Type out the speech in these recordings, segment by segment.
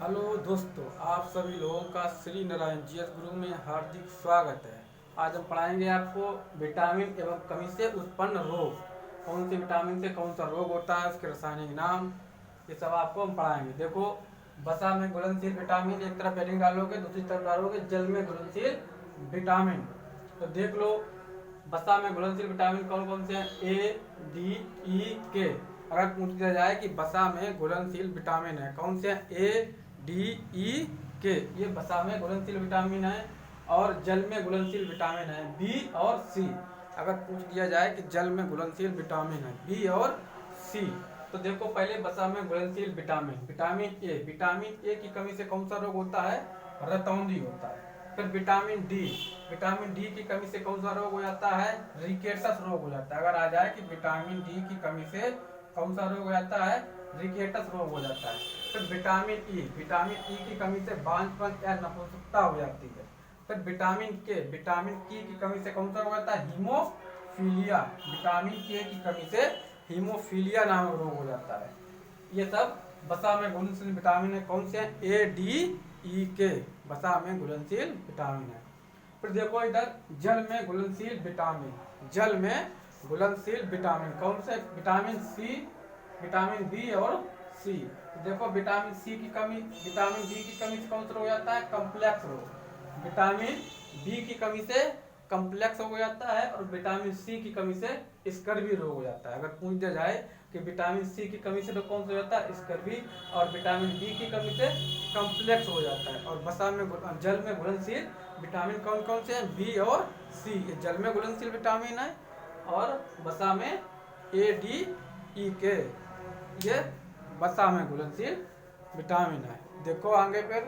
Hello दोस्तों, आप सभी लोगों का श्री नारायण जीएस गुरु में हार्दिक स्वागत है। आज हम पढ़ाएंगे आपको विटामिन एवं कमी से उत्पन्न रोग। कौन से विटामिन से कौन सा रोग होता है, उसके रासायनिक नाम, ये सब आपको हम पढ़ाएंगे। देखो, वसा में घुलनशील विटामिन, एक तरफ हेडिंग डालोगे, दूसरी तरफ डालोगे जल में घुलनशील विटामिन। तो देख लो, वसा में घुलनशील विटामिन कौन कौन से हैं? ए, डी, ई, के। अगर पूछ दिया जाए कि वसा में घुलनशील विटामिन है, कौन से हैं? ए, डी, ई, के, ये वसा में घुलनशील विटामिन है। और जल में घुलनशील विटामिन है बी और सी। अगर पूछ दिया जाए कि जल में घुलनशील विटामिन है बी और सी, तो देखो पहले वसा में घुलनशील विटामिन, विटामिन ए की कमी से कौन सा रोग होता है? रतौंधी होता है। फिर विटामिन डी की कमी से कौन सा रोग हो जाता है? रिकेटस रोग हो जाता है। अगर आ जाए कि विटामिन डी की कमी से कौन सा रोग हो जाता है? रिकेटस रोग हो जाता है। फिर विटामिन ई की कमी से बांझपन या नपुंसकता हो जाती है। फिर विटामिन की कमी से कौन सा रोग होता है? हीमोफीलिया। विटामिन के की कमी से हीमोफीलिया नामक रोग हो जाता है। ये सब वसा में घुलनशील विटामिन है। कौन से हैं? ए, डी, ई, के वसा में घुलनशील विटामिन है। फिर देखो इधर जल में घुलनशील विटामिन कौन से? विटामिन सी, विटामिन बी और सी। देखो विटामिन सी की कमी, विटामिन बी की कमी से कौन सा रोग हो जाता है? कॉम्प्लेक्स रोग। विटामिन बी की कमी से कॉम्प्लेक्स हो जाता है और विटामिन सी की कमी से स्कर्वी रोग हो जाता है। अगर पूछ दिया जाए कि विटामिन सी की कमी से तो कौन सा हो जाता है? स्कर्वी। और विटामिन बी की कमी से कॉम्प्लेक्स हो जाता है। और वसा में जल में घुलनशील विटामिन कौन कौन से हैं? बी और सी। ये जल में घुलनशील विटामिन है। और वसा में ए, डी, ई, के, ये वसा में घुलनशील विटामिन है। देखो आगे फिर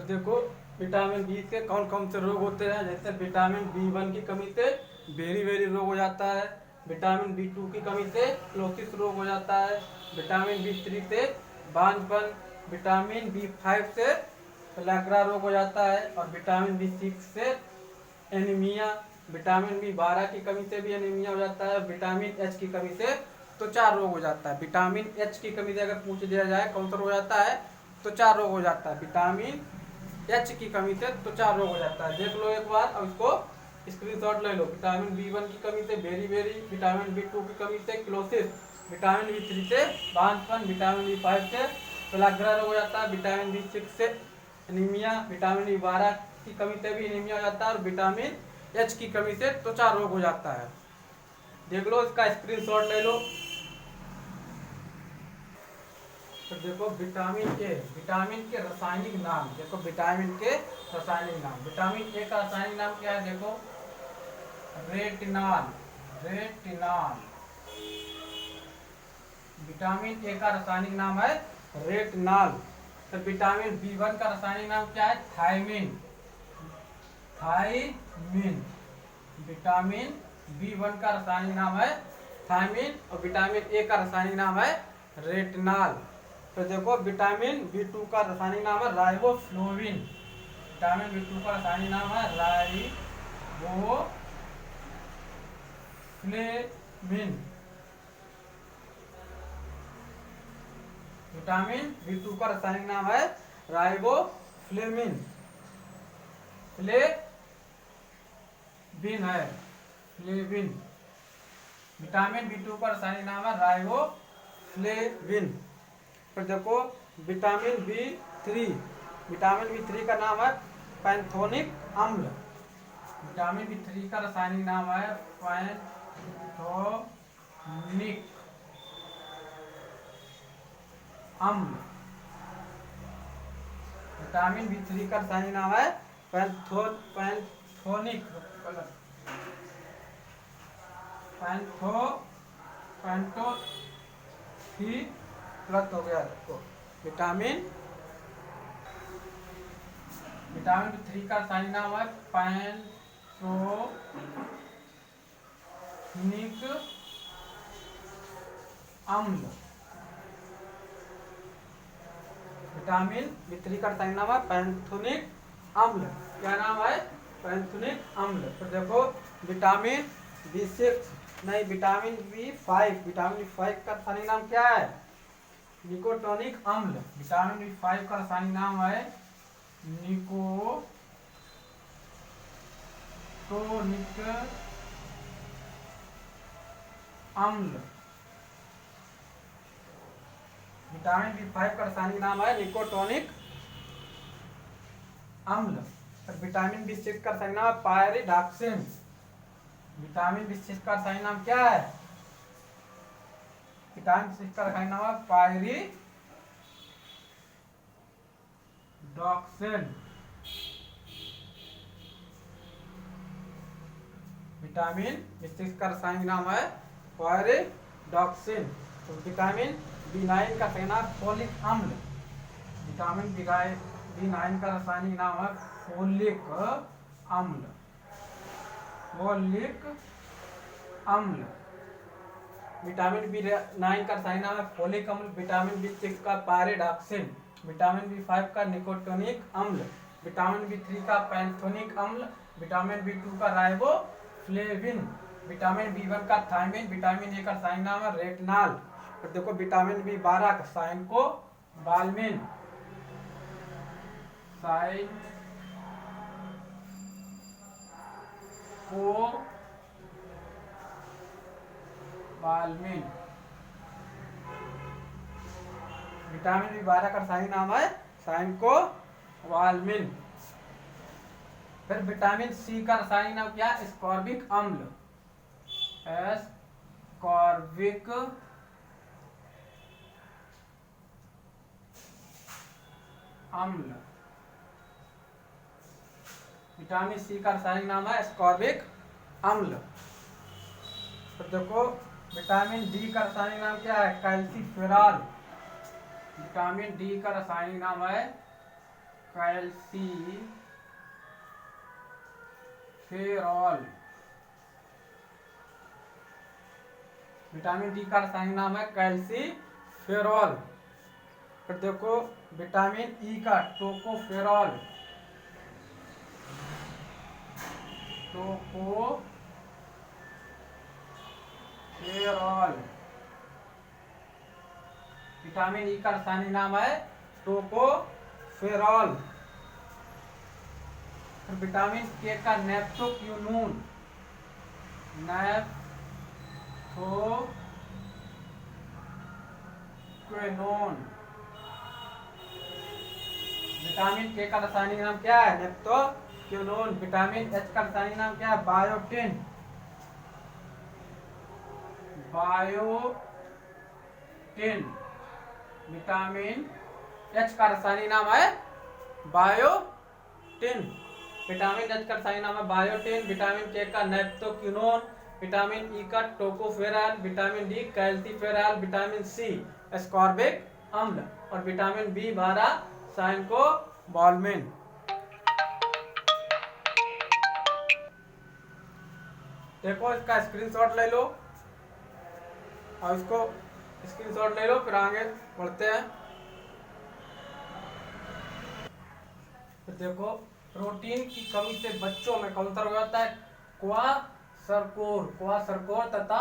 देखो विटामिन बी से कौन कौन से रोग होते हैं? जैसे विटामिन बी1 की कमी से बेरी रोग हो जाता है। विटामिन बी2 की कमी से क्लोसिस रोग हो जाता है। विटामिन बी3 से बांझपन। विटामिन बी5 से पेलाग्रा रोग हो जाता है। और विटामिन बी6 से एनीमिया। विटामिन बी12 की कमी से भी एनीमिया हो जाता है। विटामिन एच की कमी से त्वचा रोग हो जाता है। विटामिन एच की कमी से अगर पूछ दिया जाए कौन सा रोग हो जाता है? त्वचा रोग हो जाता है। विटामिन एच की कमी से त्वचा रोग हो जाता है। देख लो एक बार, अब इसको स्क्रीनशॉट ले लो। विटामिन बी1 की कमी से बेरी, विटामिन बी2 की कमी से क्लोसिस, विटामिन बी3 से बांझपन, विटामिन बी5 से पेलाग्रा रोग हो जाता है, विटामिन बी6 से एनीमिया, विटामिन बी12 की कमी से भी एनीमिया हो जाता है और विटामिन एच की कमी से त्वचा रोग हो जाता है। देख लो, इसका स्क्रीनशॉट ले लो। तो देखो विटामिन के रासायनिक नाम। देखो विटामिन के रासायनिक नाम, विटामिन ए का रासायनिक नाम क्या है? देखो रेटिनॉल। विटामिन ए का रासायनिक नाम है रेटिनॉल। तो विटामिन बी1 का रासायनिक नाम क्या है? थायमिन। विटामिन बी1 का रासायनिक नाम है थायमिन और विटामिन ए का रासायनिक नाम है रेटिनॉल। तो देखो विटामिन बी2 का रासायनिक नाम है राइबोफ्लोविन। विटामिन बी2 का रासायनिक नाम है राइबोफ्लेविन। विटामिन बी2 का रासायनिक नाम है राइबोफ्लेविन। फ्लेविन। विटामिन बी2 का रासायनिक नाम है राइबोफ्लेविन। फिर देखो विटामिन बी3 का नाम है पैंथोनिक अम्ल। विटामिन बी3 का रासायनिक नाम है पैंथोनिक अम्ल। विटामिन बी3 का रासायनिक नाम है पैंथोनिक प्लस हो गया। तो विटामिन बी3 का रासायनिक नाम है पैंथोनिक अम्ल। विटामिन बी3 का रासायनिक नाम है पैंथोनिक अम्ल। क्या नाम है? पैंथोनिक अम्ल। तो देखो विटामिन बी5 का रासायनिक नाम क्या है? निकोटोनिक अम्ल। विटामिन B5 का रासायनिक नाम है निकोटोनिक अम्ल। विटामिन B5 का रासायनिक नाम है निकोटोनिक अम्ल। और विटामिन B6 का रासायनिक नाम है पायरिडॉक्सिन। विटामिन B6 का रासायनिक नाम क्या है? विटामिन B6 का रासायनिक नाम है पायरिडॉक्सिन। विटामिन B6 का रासायनिक नाम है पायरिडॉक्सिन। तो विटामिन B9 का रासायनिक नाम फोलिक अम्ल। विटामिन B9 का रासायनिक नाम है फोलिक अम्ल। फोलिक अम्ल। विटामिन B9 का रासायनिक नाम है फोलिक अम्ल। विटामिन B6 का पायरिडॉक्सिन। विटामिन B5 का निकोटोनिक अम्ल। विटामिन B3 का पैंथोनिक अम्ल। विटामिन B2 का राइबोफ्लेविन। विटामिन B1 का थायमिन। विटामिन A का रासायनिक नाम है रेटिनॉल। और देखो विटामिन B12 का साइनकोबाल्मिन। साइनकोबाल्मिन। विटामिन B12 का रासायनिक नाम है साइनकोबाल्मिन। फिर विटामिन C का रासायनिक नाम क्या है? एस्कॉर्बिक अम्ल। एस्कॉर्बिक अम्ल। विटामिन C का रासायनिक नाम है एस्कॉर्बिक अम्ल। तो देखो विटामिन D का रासायनिक नाम क्या है? कैल्सीफेरॉल। विटामिन D का रासायनिक नाम है कैल्सीफेरॉल। विटामिन D का रासायनिक नाम है कैल्सीफेरॉल। फिर देखो विटामिन E का टोकोफेरॉल। टोकोफेरॉल। विटामिन E का रासायनिक नाम है टोकोफेरॉल। फिर विटामिन K का नेप्थोक्विनोन। विटामिन K का रासायनिक नाम क्या है? नेप्थोक्विनोन। विटामिन H का रासायनिक नाम क्या है? बायोटिन। विटामिन H का रासायनिक नाम है बायोटिन। विटामिन H का रासायनिक नाम है बायोटिन। विटामिन K का नेप्थोक्विनोन। विटामिन E का tocopherol. Vitamin D calciferol. Vitamin C ascorbic अम्ल। और विटामिन B12 साइनकोबाल्मिन। देखो इसका स्क्रीनशॉट ले लो और इसको स्क्रीनशॉट ले लो, फिर आगे बढ़ते हैं। तो देखो प्रोटीन की कमी से बच्चों में कौन सा रोग होता है? क्वाशरकोर तथा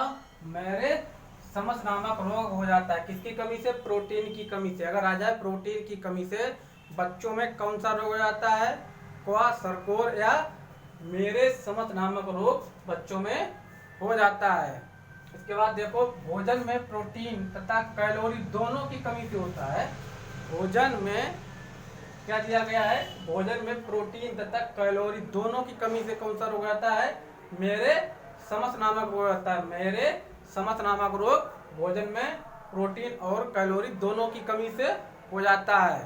मेरे समस नामक रोग हो जाता है। किसकी कमी से? प्रोटीन की कमी से। अगर आ जाए प्रोटीन की कमी से बच्चों में कौन सा रोग हो जाता है? क्वाशरकोर या मेरे समस नामक रोग बच्चों में हो जाता है। इसके बाद देखो भोजन में प्रोटीन तथा कैलोरी दोनों की कमी से होता है। भोजन में क्या दिया गया है? भोजन में प्रोटीन तथा कैलोरी दोनों की कमी से कौन सा रोग आता है? मेरे समस नामक रोग आता है। मेरे समस नामक रोग भोजन में प्रोटीन और कैलोरी दोनों की कमी से हो जाता है।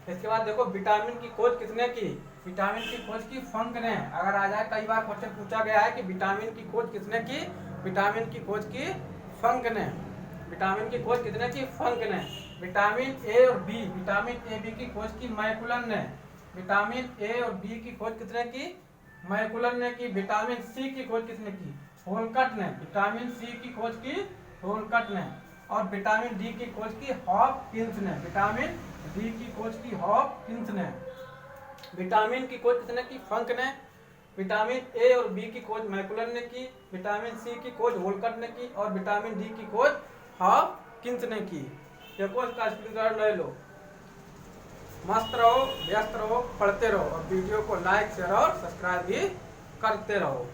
इसके बाद देखो विटामिन की खोज किसने की? विटामिन की खोज की फंक ने। अगर आ जाए कई बार क्वेश्चन पूछा गया है कि विटामिन की खोज किसने की? विटामिन की खोज की फंक ने। विटामिन की खोज किसने की? फंक ने। विटामिन ए और बी, विटामिन ए बी की खोज की मैकुलन ने। विटामिन ए और बी की खोज किसने की? मैकुलन ने की। विटामिन सी की खोज किसने की? होलकट ने। विटामिन सी की खोज की होलकट ने। और विटामिन डी की खोज की हॉपकिंस ने। विटामिन डी की खोज की हॉपकिंस ने। विटामिन की खोज किसने की? फंक ने। विटामिन ए और बी की खोज मैकुलन ने की। विटामिन सी की खोज होलकट ने की। और विटामिन डी की खोज हॉपकिंस ने की। देखो इसका स्क्रीनशॉट ले लो। मस्त रहो, व्यस्त रहो, पढ़ते रहो और वीडियो को लाइक शेयर और सब्सक्राइब भी करते रहो।